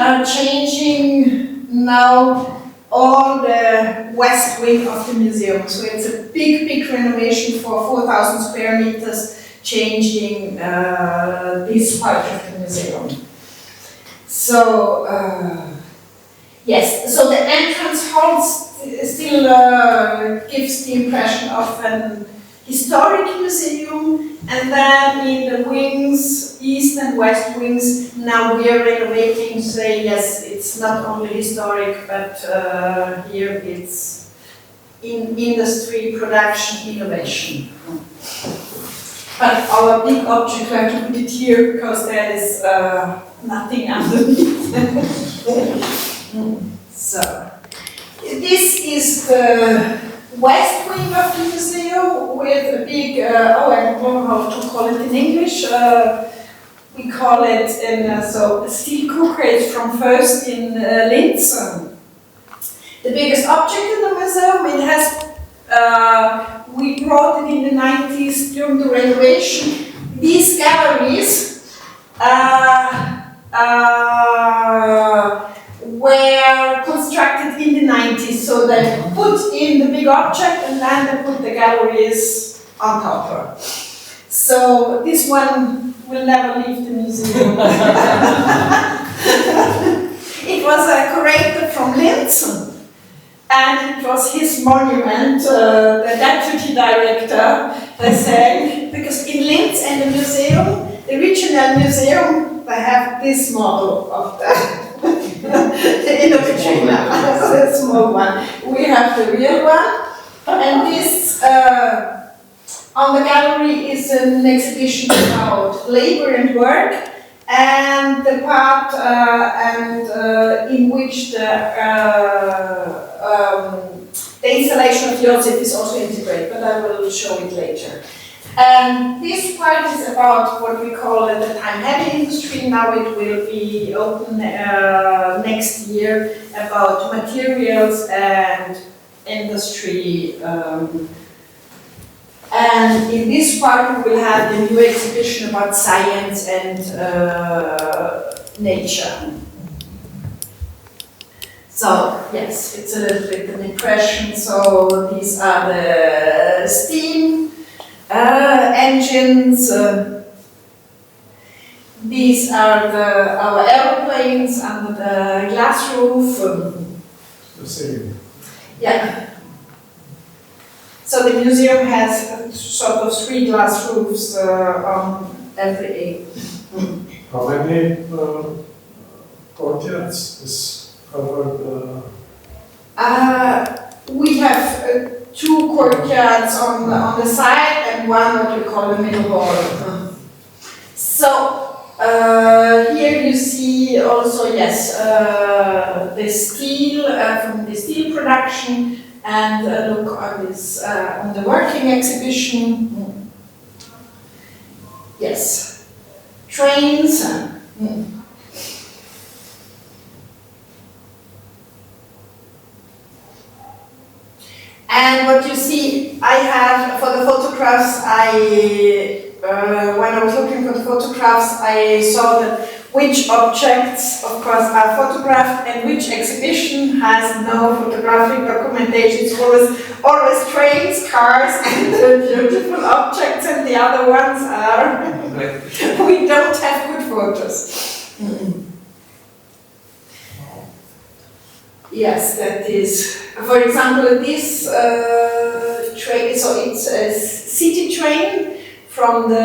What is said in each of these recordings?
are changing now all the west wing of the museum. So it's a big renovation for 4,000 square meters, changing this part of the museum. So, yes, so the entrance hall still gives the impression of an historic museum, and then in the wings, east and west wings, now we are renovating to say, yes, it's not only historic, but here it's in industry, production, innovation. But our big object, we have to put it here because there is nothing underneath. So, this is the west wing of the museum with a big, I don't know how to call it in English. We call it so a steel cooker is from first in Linz. The biggest object in the museum. It has. We brought it in the 90s during the renovation. These galleries were constructed in the 90s, so they put in the big object and then they put the galleries on top. So this one will never leave the museum. It was a curator from Linz, and it was his monument, the deputy director, they say, because in Linz and the museum, the regional museum, they have this model of the original, the small one. We have the real one, and this on the gallery is an exhibition about labor and work, and the part in which the installation of Joseph is also integrated, but I will show it later. This part is about what we call at the time heavy industry. Now it will be open next year, about materials and industry. And in this part we will have the new exhibition about science and nature. So, yes, it's a little bit an impression. So these are the steam engines. These are our aeroplanes under the glass roof. The same. Yeah. So the museum has sort of 3 glass roofs on every end. How many courtyards is covered? We have 2 courtyards on the side and one what we call the middle hall. So here you see also, yes, the steel from the steel production, and look on this on the working exhibition. Yes, trains. And what you see, I have for the photographs, when I was looking for the photographs, I saw that which objects, of course, are photographed and which exhibition has no photographic documentation. It's always trains, cars, and beautiful objects, and the other ones are, we don't have good photos. Yes, that is, for example, this train, so it's a city train from the,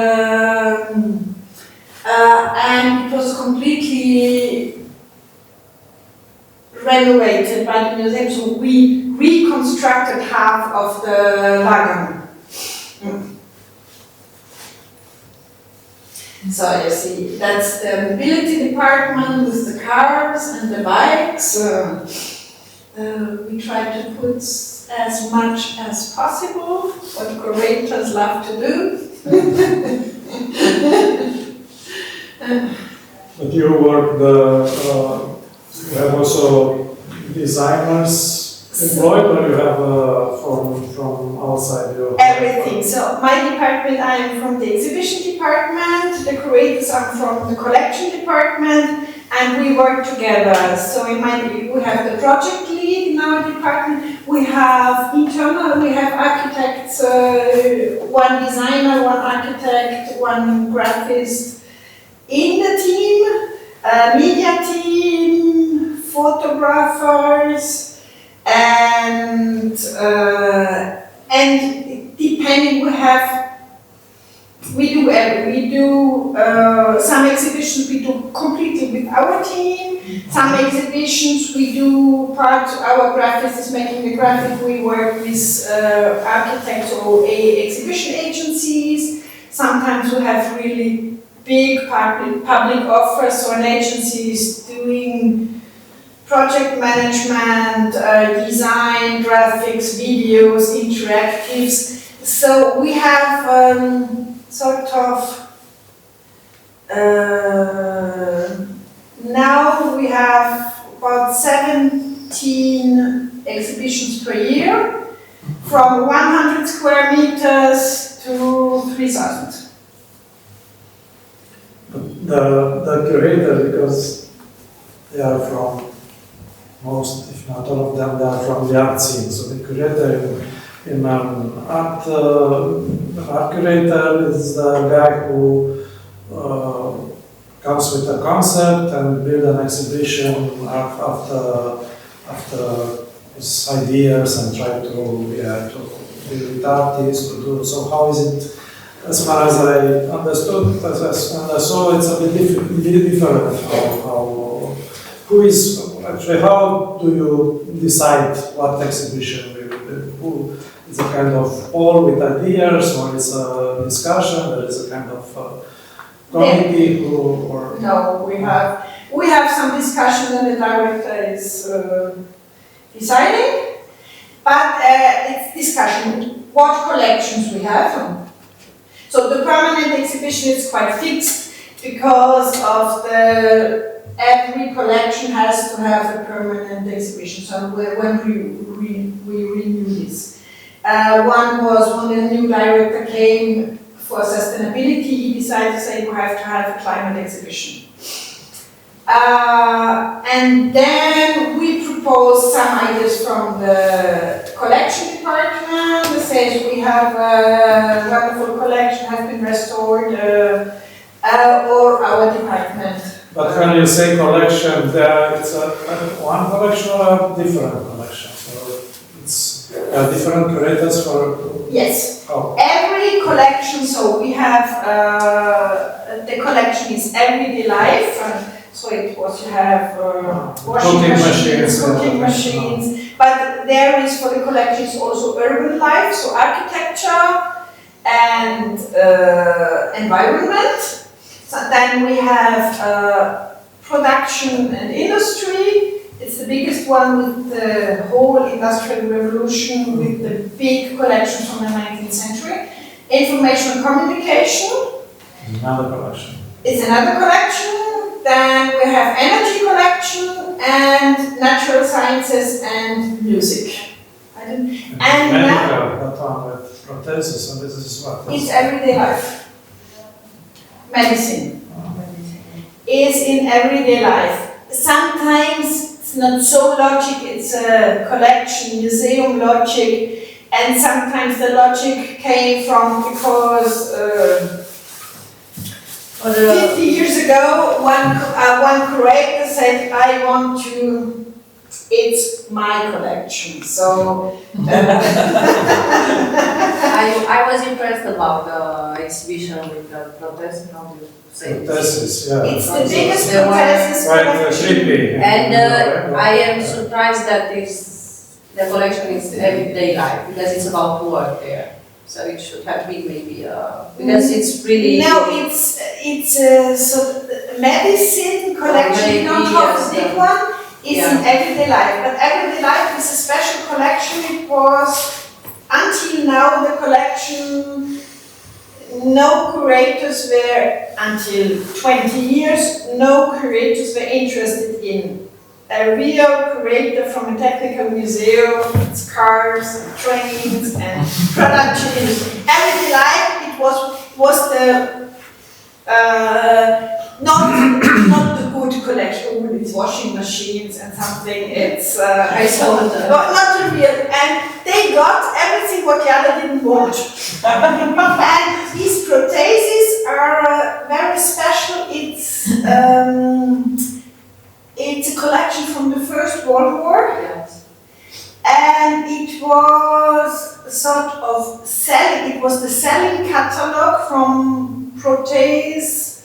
and it was completely renovated by the museum, so we reconstructed half of the wagon. So you see, that's the mobility department with the cars and the bikes. We try to put as much as possible, what curators love to do. But you work you have also designers employed, or you have from outside your everything. So my department, I am from the exhibition department, the curators are from the collection department, and we work together. So we have the project lead in our department, we have architects, one designer, one architect, one graphist in the team, media team, photographers, and depending, we do some exhibitions we do completely with our team. Some exhibitions we do our graphist is making the graphic. We work with architects or exhibition agencies. Sometimes we have really big public offers, so an agency is doing project management, design, graphics, videos, interactives. So we have now we have about 17 exhibitions per year, from 100 square meters to 3,000. The curator, because they are from most, if not all of them, they are from the art scene. So the curator in an art curator is the guy who comes with a concept and build an exhibition after his ideas and try to deal with artists to do. So how is it? As far as I understood, as I saw, it's a bit different. How do you decide what exhibition we will do? It's a kind of all with ideas, or it's a discussion? There is a kind of committee or no? We have some discussion, and the director is deciding, but it's discussion. What collections we have? So the permanent exhibition is quite fixed because of every collection has to have a permanent exhibition. So when we renew this, one was when the new director came for sustainability, he decided to say we have to have a climate exhibition. And then we proposed some ideas from the collection department. That says we have a wonderful collection, has been restored, or our department. But when you say collection, it's one collection or a different collection? So it's different curators for... Yes. Oh. Every collection, so we have, the collection is everyday life. So it was, you have washing machines, cooking machines, but there is for the collections also urban life, so architecture and environment. So then we have production and industry. It's the biggest one with the whole industrial revolution, with the big collections from the 19th century. Information and communication. Another collection. It's another collection. Then we have energy collection and natural sciences and music. And medical, that one with prosthesis, and this is what? It's everyday life. Medicine is in everyday life. Sometimes it's not so logic, it's a collection, museum logic, and sometimes the logic came from because 50 years ago, one curator said, I want to, it's my collection. So I was impressed about the exhibition with the protest, how do you say it? Prosthesis, yeah. It's the biggest protest collection. And I am surprised that the collection is everyday life, because it's about work there. So it should have been maybe because it's really... No, it's so the medicine collection, you don't have the big one, is in everyday life. But everyday life is a special collection. It was, until now, the collection, no curators were, until 20 years, no curators were interested in a real curator from a technical museum, it's cars and trains and production industry. Everyday life, it was the not the good would collect all these washing machines and something. It's Household. not trivial. And they got everything what the other didn't want. And these protheses are very special. It's a collection from the First World War. Yes. And it was sort of selling, it was the selling catalog from protheses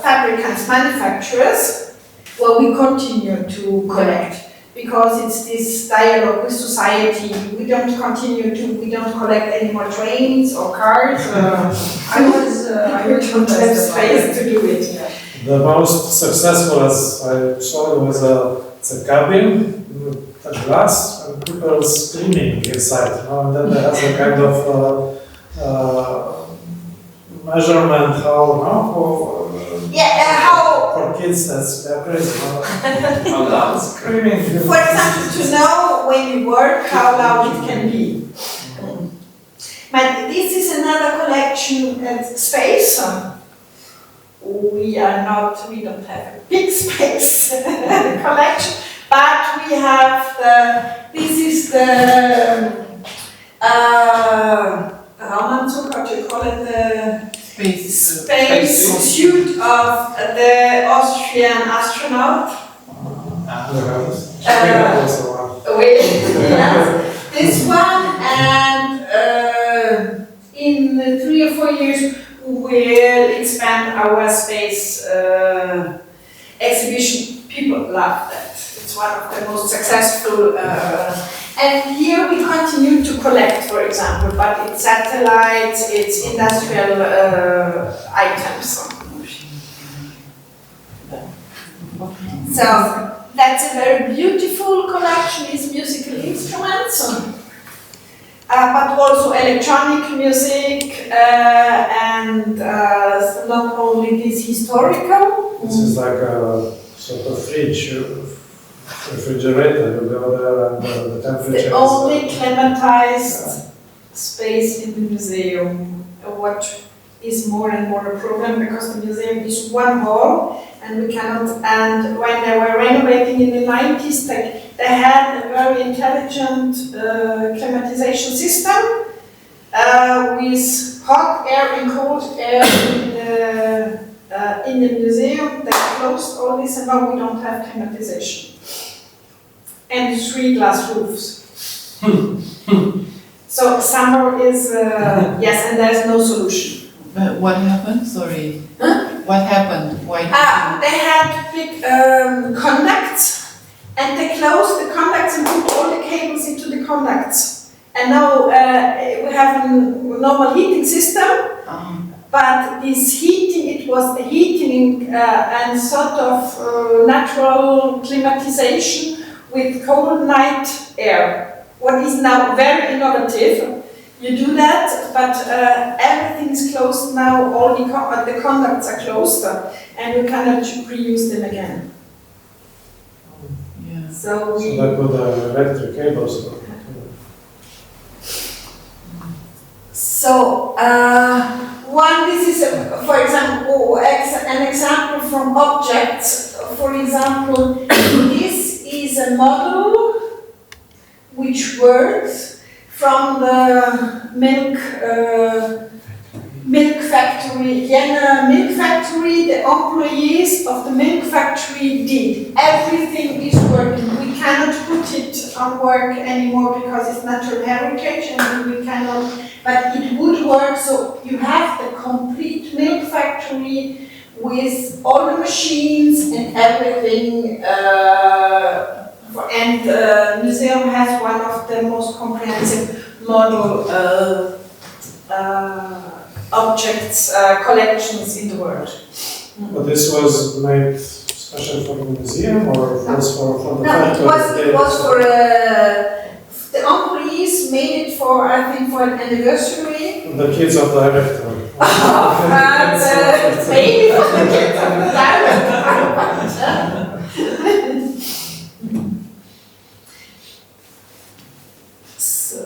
fabricants, manufacturers, where we continue to collect. Because it's this dialogue with society, we don't collect any more trains or cars. I don't have space to do it. Yeah. The most successful, as I saw, was a cabin with a glass and people screaming inside. You know? And then there has a kind of measurement how for kids they're crazy. How loud screaming. For example, to know when you work how loud it can be. But this is another collection at space. We don't have a big space collection, but we have this is the Raumanzug, how do you call it, the space suit of the Austrian astronaut. This one, and in 3 or 4 years we'll expand our space exhibition. People love that. It's one of the most successful. And here we continue to collect, for example, but it's satellites, it's industrial items. So that's a very beautiful collection. It's musical instruments. But also electronic music and not only this historical. This is like a sort of refrigerator. You go there and the temperature. The only climatized space in the museum. What is more and more a problem because the museum is one hall and we cannot. And when they were renovating in the 90s, they had a very intelligent climatization system with hot air and cold air in the museum. They closed all this and now we don't have climatization. And 3 glass roofs. So summer is, yes, and there's no solution. What happened? Sorry. Huh? What happened? Why? They had big conducts, and they closed the conducts and put all the cables into the conducts. And now we have a normal heating system, but this heating, it was a heating and sort of natural climatization with cold night air. What is now very innovative. You do that, but everything is closed now, all the conducts are closed, and you cannot reuse them again. Yeah. So that with the electric cables. So, this is, for example, an example from objects. For example, this is a model which works from the milk factory, Vienna milk factory. The employees of the milk factory did. Everything is working. We cannot put it on work anymore because it's natural heritage and we cannot, but it would work. So you have the complete milk factory with all the machines and everything. And the museum has one of the most comprehensive model objects collections in the world. But this was made special for the museum or was for the No, factory? it was for the employees made it for, I think, for an anniversary. The kids of the director. Maybe for the kids of the director.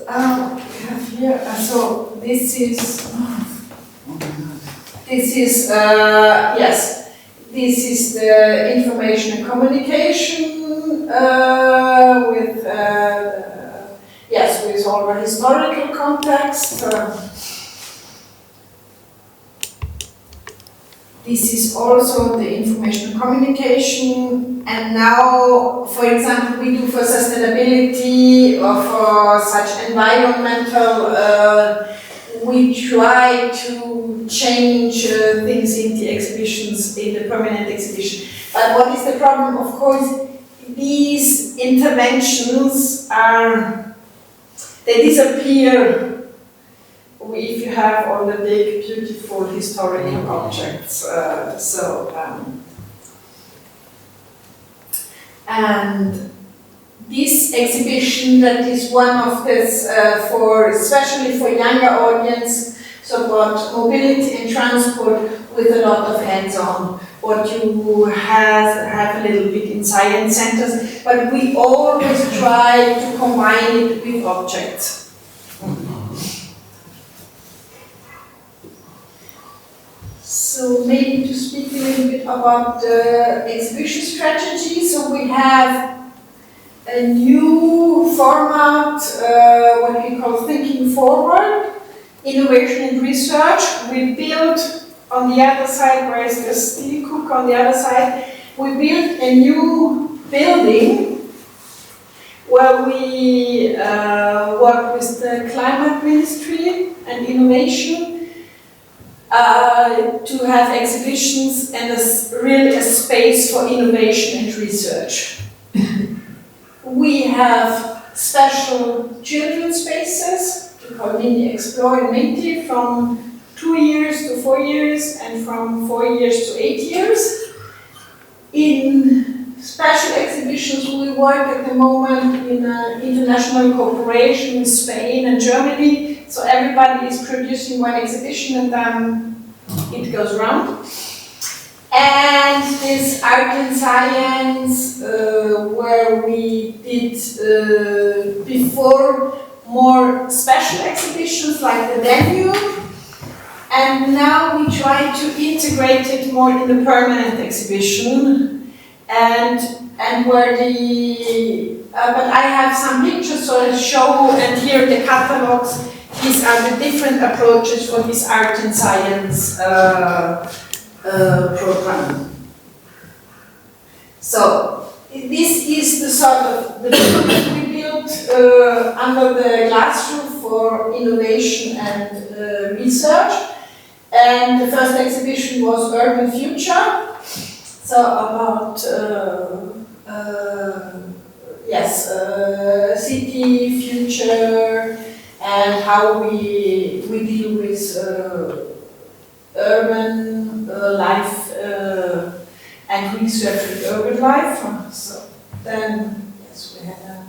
We have here, so this is, yes, this is the information and communication with yes, with all the historical context. This is also the information and communication, and now, for example, we do for sustainability or for such environmental, we try to change things in the exhibitions, in the permanent exhibition. But what is the problem? Of course, these interventions they disappear if you have all the big, beautiful historical objects. And this exhibition, that is one of this, especially for younger audience, so about mobility and transport with a lot of hands-on. What you have a little bit in science centers, but we always try to combine it with objects. So maybe to speak a little bit about the exhibition strategy. So we have a new format, what we call Thinking Forward, Innovation and Research. We built on the other side, where is the steel cook on the other side, we built a new building where we work with the Climate Ministry and Innovation to have exhibitions and really a space for innovation and research. We have special children's spaces, we call Mini Explore and Minty, from 2 years to 4 years and from 4 years to 8 years. In special exhibitions, we work at the moment in an international cooperation with Spain and Germany. So everybody is producing one exhibition and then it goes round. And this art and science, where we did before more special exhibitions like the Danube. And now we try to integrate it more in the permanent exhibition, and where but I have some pictures so I show, and here the catalogs. These are the different approaches for this art and science program. So this is the sort of the building we built under the glass roof for innovation and research. And the first exhibition was Urban Future, so about city future and how we deal with urban life and research with urban life. So then, yes, we had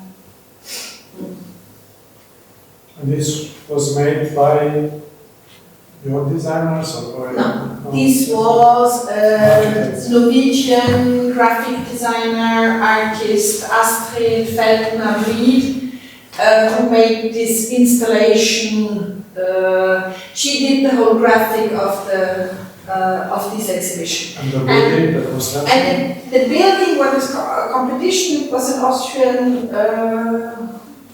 And this was made by your designers or? No, this was Norwegian graphic designer, artist Astrid Feldner-Reed, who made this installation. She did the whole graphic of this exhibition. And the building, the construction? And the building was a competition. It was an Austrian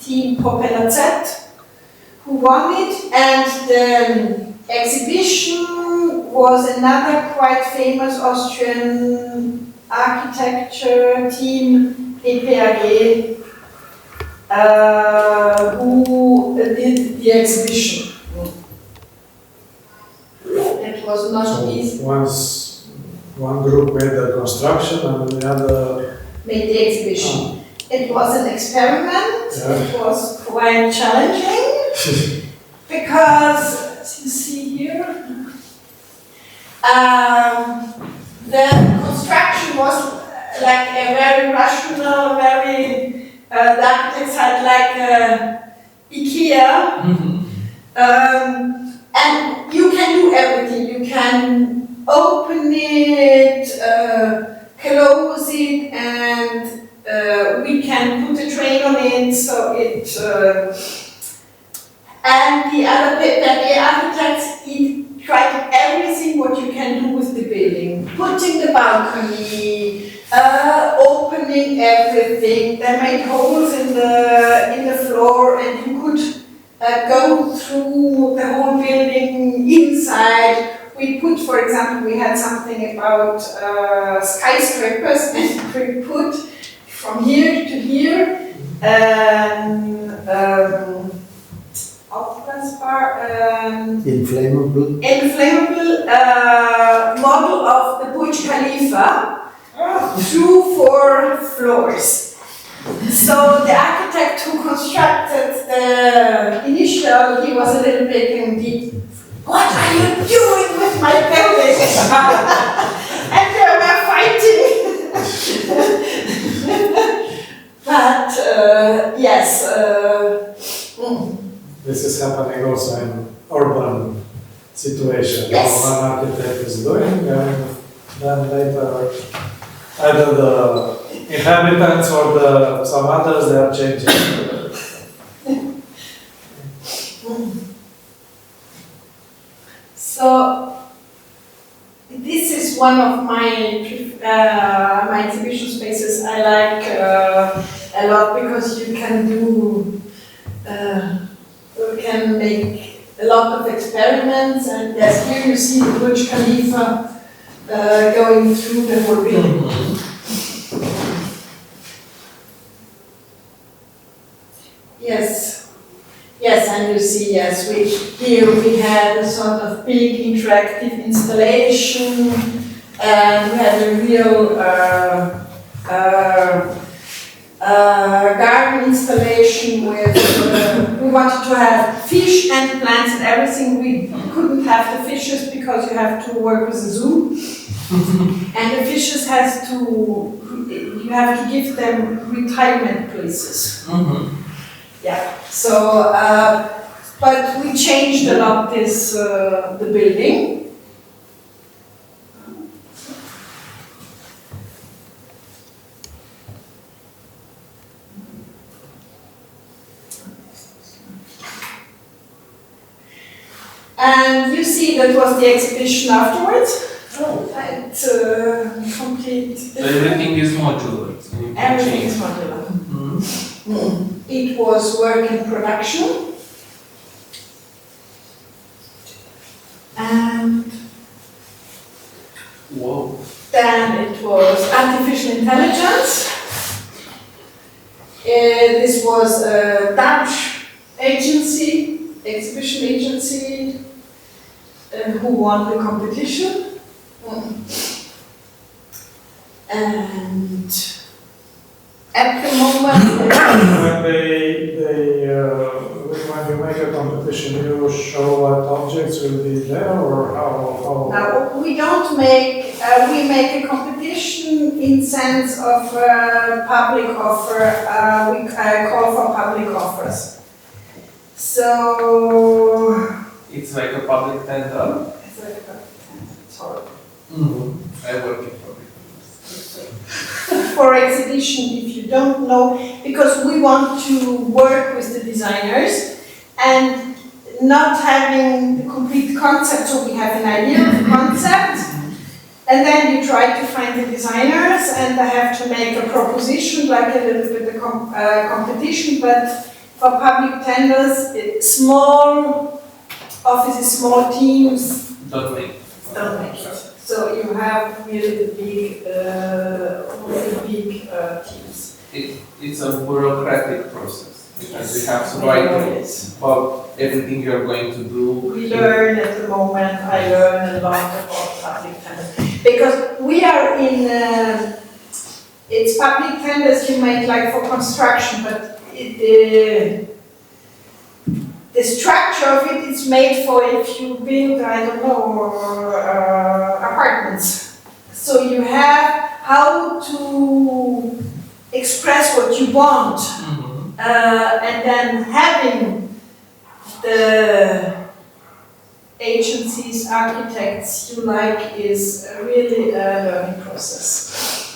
team, Propeller Z, who won it, and the exhibition was another quite famous Austrian architecture team, PPAG, who did the exhibition. It was not easy. Once one group made the construction and the other made the exhibition. It was an experiment. Yeah. It was quite challenging because, as you see here, the construction was like a very rational, very, the architects had like IKEA, and you can do everything. You can open it, close it, and we can put a train on it, so it. And the other bit that the architects, it tried everything what you can do with the building. Putting the balcony, opening everything. They made holes in the floor, and you could go through the whole building inside. We put, for example, we had something about skyscrapers, and we put from here to here inflammable model of the Burj Khalifa through 4 floors. So the architect who constructed the initial, he was a little bit indeed, what are you doing with my building? And they were fighting. But yes. This is happening also in urban situation. Yes. One architect is doing, and then later either the inhabitants or some others, they are changing. So this is one of my exhibition spaces I like a lot, because you can make a lot of experiments, and yes, here you see the Burj Khalifa going through the whole building. Yes, and you see, yes, here we had a sort of big interactive installation, and we had a real garden installation with, we wanted to have fish and plants and everything. We couldn't have the fishes because you have to work with a zoo. And the fishes you have to give them retirement places. Yeah, so, but we changed a lot the building. And you see that was the exhibition afterwards. And complete. So everything is modular. So you can Everything change. is modular. It was work in production. And Whoa. then it was artificial intelligence. This was a Dutch agency, exhibition agency, who won the competition. And at the moment, When you make a competition, you show what objects will be there, or how? now we don't make, we make a competition in sense of public offer. We call for public offers. So It's like a public tender. it's like a public tender. It's horrible. I work in public For exhibition, if you don't know, because we want to work with the designers and not having the complete concept, so we have an idea of the concept, and then you try to find the designers, and they have to make a proposition, like a little bit of competition, but for public tenders, small offices, small teams don't make. don't make it. So you have really the big teams. It's a bureaucratic process because you have to write about everything you're going to do. We learn at the moment, I learn a lot about public tenders. Because we are in, it's public tenders you make like for construction, but the structure of it is made for if you build, I don't know, apartments. So you have how to express what you want, and then having the agencies, architects you like is really a learning process.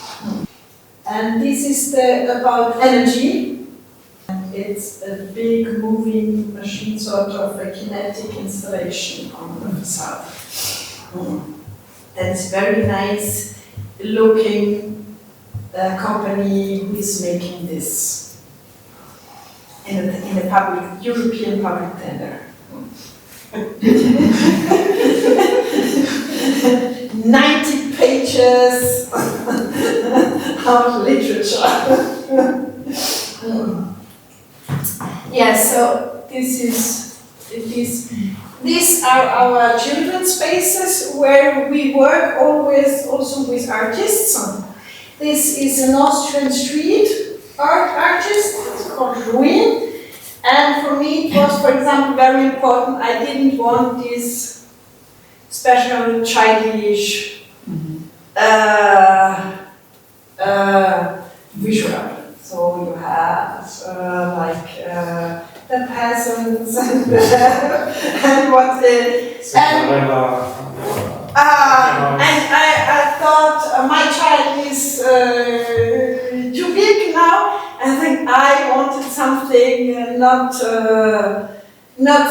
And this is about energy. it's a big moving machine, sort of a kinetic installation on the facade. And it's very nice looking company who is making this in a public, European public tender. 90 pages of literature. Yeah, so these are our children's spaces where we work always also with artists. This is an Austrian street art artist, it's called Ruin. And for me it was, for example, very important. I didn't want this special childish visual. So you have the peasants and what and I thought my child is too big now. I think I wanted something not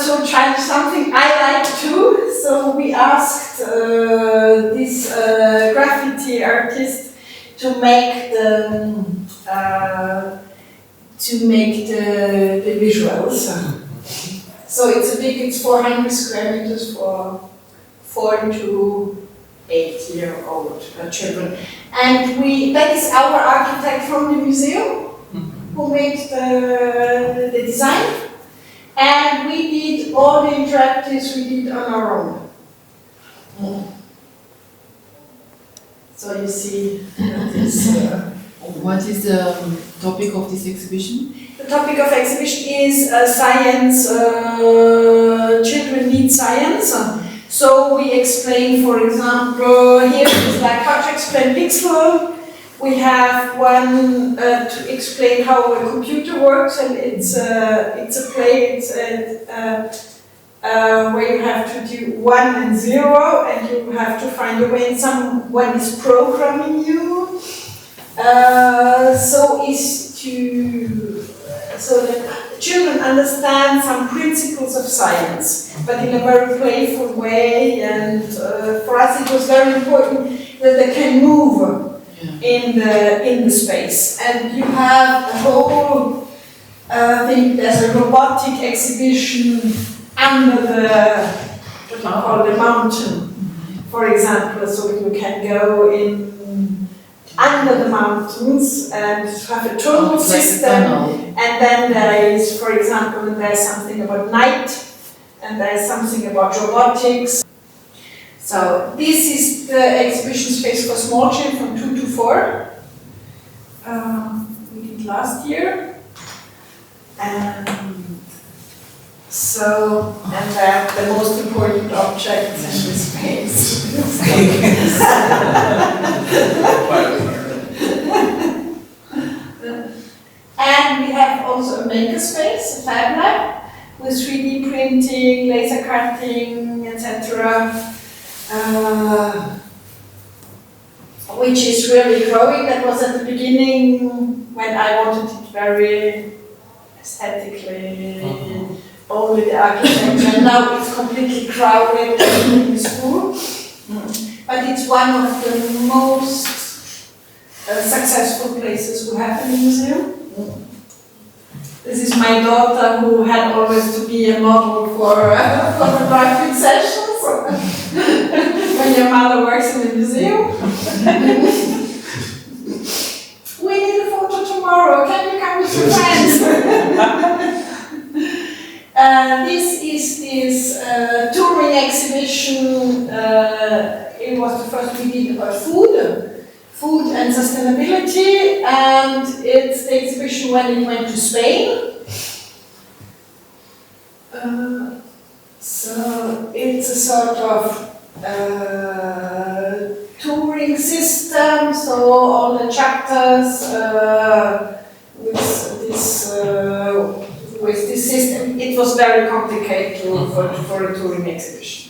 so childish, something I like too. So we asked this graffiti artist to make the visuals. So it's 400 square meters for 4 to 8-year-old children. And that is our architect from the museum who made the design. And we did all the interactives we did on our own. So you see this. What is the topic of this exhibition? The topic of exhibition is science. Children need science. So we explain, for example, here is like how to explain pixel. We have one to explain how a computer works, and it's a play. Where you have to do 1 and 0, and you have to find a way. Someone is programming you. So that children understand some principles of science, but in a very playful way. And for us, it was very important that they can move in the space. And you have a whole thing. There's a robotic exhibition under the mountain, for example. So you can go in under the mountains and have a tunnel system. And then there is, for example, there's something about night, and there's something about robotics. So this is the exhibition space for small children from 2 to 4. We did last year. And the most important objects in this space. And we have also a maker space, a fab lab, with 3D printing, laser cutting, etc. Which is really growing. That was at the beginning when I wanted it very aesthetically, only the architecture. And now it's completely crowded in the school. But it's one of the most successful places we have in the museum. This is my daughter, who had always to be a model for photographic sessions. When your mother works in the museum. We need a photo tomorrow. Can you come with your friends? This is this touring exhibition. It was the first we did about food and sustainability, and it's the exhibition when it went to Spain. So it's a sort of touring system, so all the chapters with this system. It was very complicated for a touring exhibition.